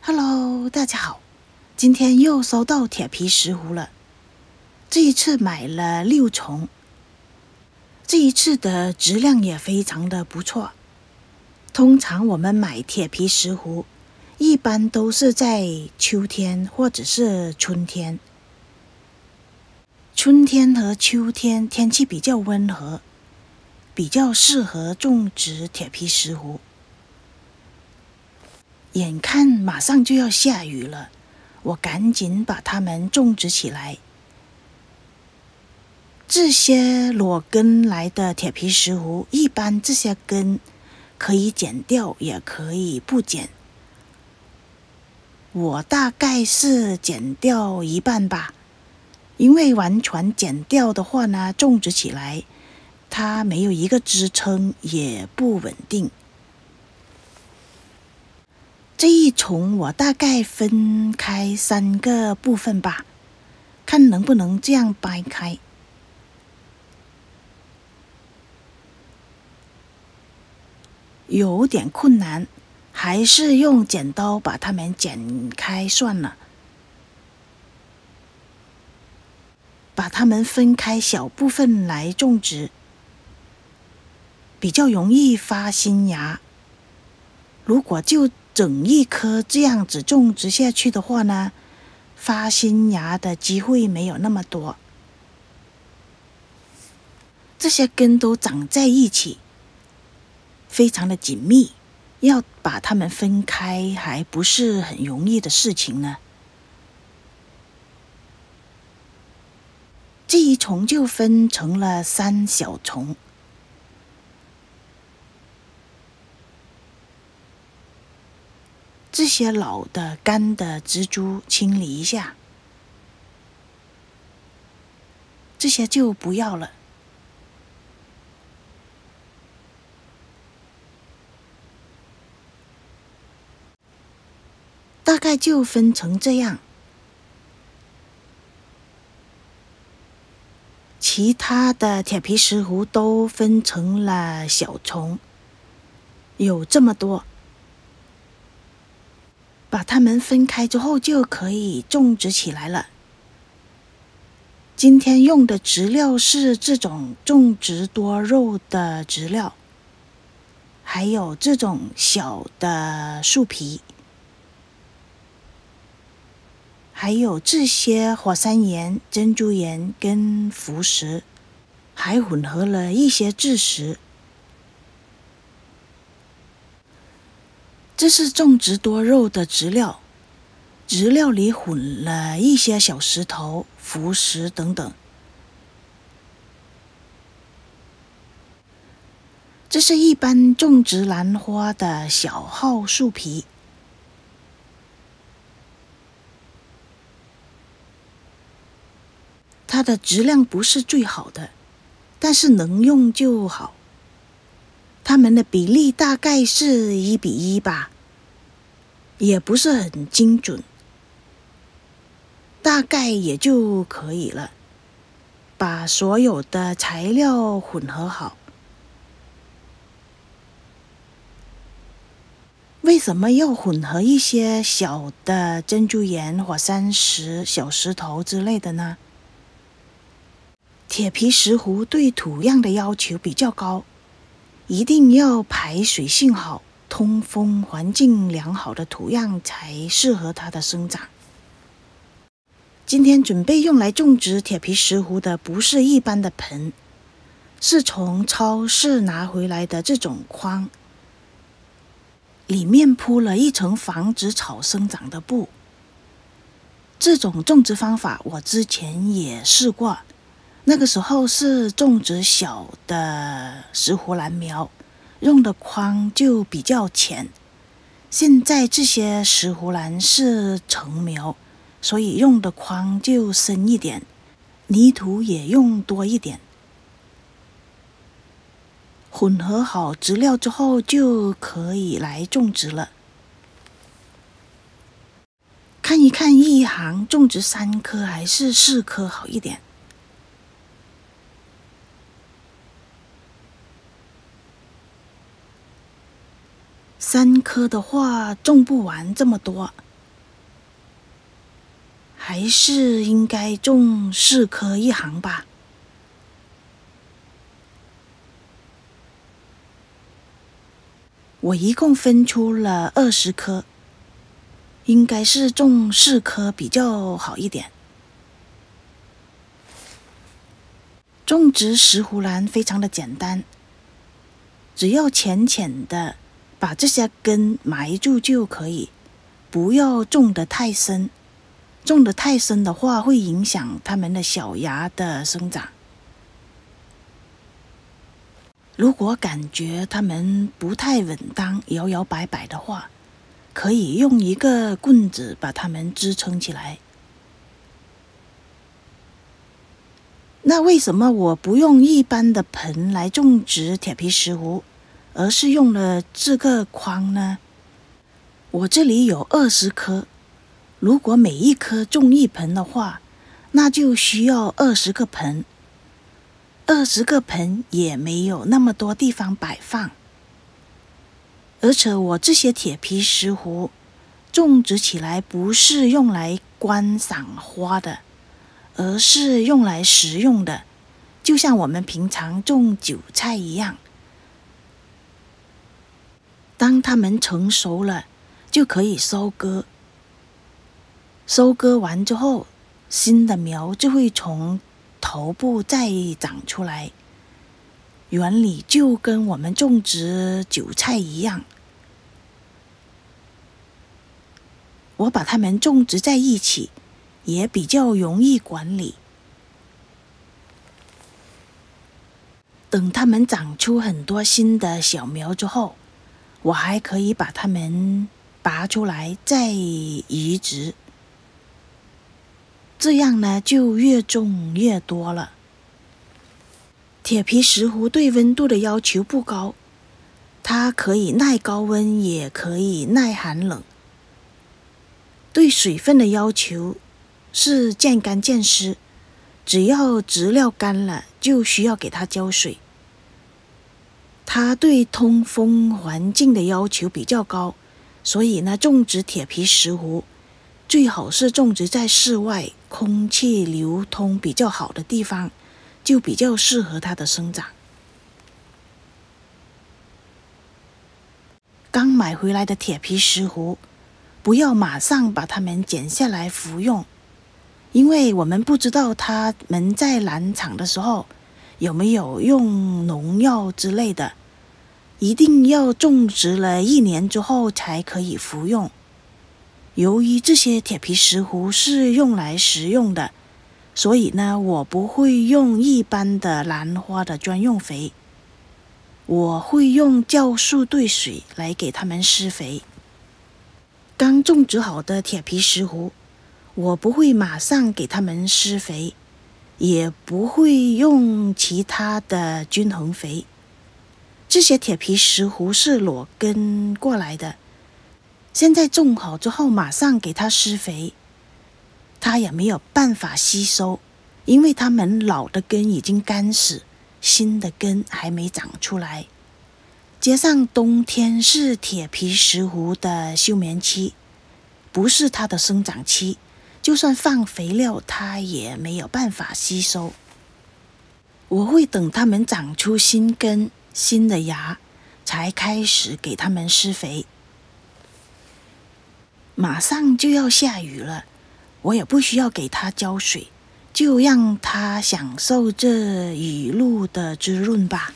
Hello， 大家好，今天又收到铁皮石斛了。这一次买了6重，这一次的质量也非常的不错。通常我们买铁皮石斛，一般都是在秋天或者是春天。春天和秋天天气比较温和，比较适合种植铁皮石斛。眼看马上就要下雨了，我赶紧把它们种植起来。这些裸根来的铁皮石斛，一般这些根可以剪掉，也可以不剪。我大概是剪掉一半吧，因为完全剪掉的话呢，种植起来它没有一个支撑，也不稳定。这一重我大概分开3个部分吧，看能不能这样掰开。有点困难，还是用剪刀把它们剪开算了。把它们分开小部分来种植，比较容易发新芽。如果就整一棵这样子种植下去的话呢，发新芽的机会没有那么多。这些根都长在一起，非常的紧密，要把它们分开还不是很容易的事情呢。这一重就分成了3小重。这些老的干的植株清理一下，这些就不要了。大概就分成这样。其他的铁皮石斛都分成了小重，有这么多。把它们分开之后就可以种植起来了。今天用的植料是这种种植多肉的植料，还有这种小的树皮，还有这些火山岩、珍珠岩跟浮石，还混合了一些蛭石。这是种植多肉的植料，植料里混了一些小石头、浮石等等。这是一般种植兰花的小号树皮，它的质量不是最好的，但是能用就好。它们的比例大概是1:1吧，也不是很精准，大概也就可以了。把所有的材料混合好。为什么要混合一些小的珍珠岩、火山石、小石头之类的呢？铁皮石斛对土壤的要求比较高，一定要排水性好、通风环境良好的土壤才适合它的生长。今天准备用来种植铁皮石斛的不是一般的盆，是从超市拿回来的这种筐，里面铺了一层防止草生长的布。这种种植方法我之前也试过，那个时候是种植小的石斛兰苗，用的筐就比较浅。现在这些石斛兰是成苗，所以用的筐就深一点，泥土也用多一点。混合好植料之后就可以来种植了。看一看一行种植3棵还是4棵好一点。3棵的话种不完这么多，还是应该种4棵一行吧。我一共分出了20棵，应该是种4棵比较好一点。种植石斛兰非常的简单，只要浅浅的把这些根埋住就可以，不要种得太深。种得太深的话，会影响它们的小芽的生长。如果感觉它们不太稳当、摇摇摆摆的话，可以用一个棍子把它们支撑起来。那为什么我不用一般的盆来种植铁皮石斛，而是用了这个筐呢？我这里有20棵，如果每一棵种1盆的话，那就需要20个盆。20个盆也没有那么多地方摆放，而且我这些铁皮石斛种植起来不是用来观赏花的，而是用来食用的，就像我们平常种韭菜一样。当它们成熟了，就可以收割。收割完之后，新的苗就会从头部再长出来，原理就跟我们种植韭菜一样。我把它们种植在一起，也比较容易管理。等它们长出很多新的小苗之后，我还可以把它们拔出来再移植。这样呢，就越种越多了。铁皮石斛对温度的要求不高，它可以耐高温，也可以耐寒冷。对水分的要求是见干见湿，只要植料干了，就需要给它浇水。它对通风环境的要求比较高，所以呢，种植铁皮石斛最好是种植在室外，空气流通比较好的地方，就比较适合它的生长。刚买回来的铁皮石斛，不要马上把它们剪下来服用，因为我们不知道它们在蓝场的时候有没有用农药之类的，一定要种植了1年之后才可以服用。由于这些铁皮石斛是用来食用的，所以呢，我不会用一般的兰花的专用肥，我会用酵素兑水来给它们施肥。刚种植好的铁皮石斛，我不会马上给它们施肥，也不会用其他的均衡肥。这些铁皮石斛是裸根过来的，现在种好之后马上给它施肥，它也没有办法吸收，因为它们老的根已经干死，新的根还没长出来。加上冬天是铁皮石斛的休眠期，不是它的生长期，就算放肥料它也没有办法吸收。我会等它们长出新根、新的芽，才开始给它们施肥。马上就要下雨了，我也不需要给它浇水，就让它享受这雨露的滋润吧。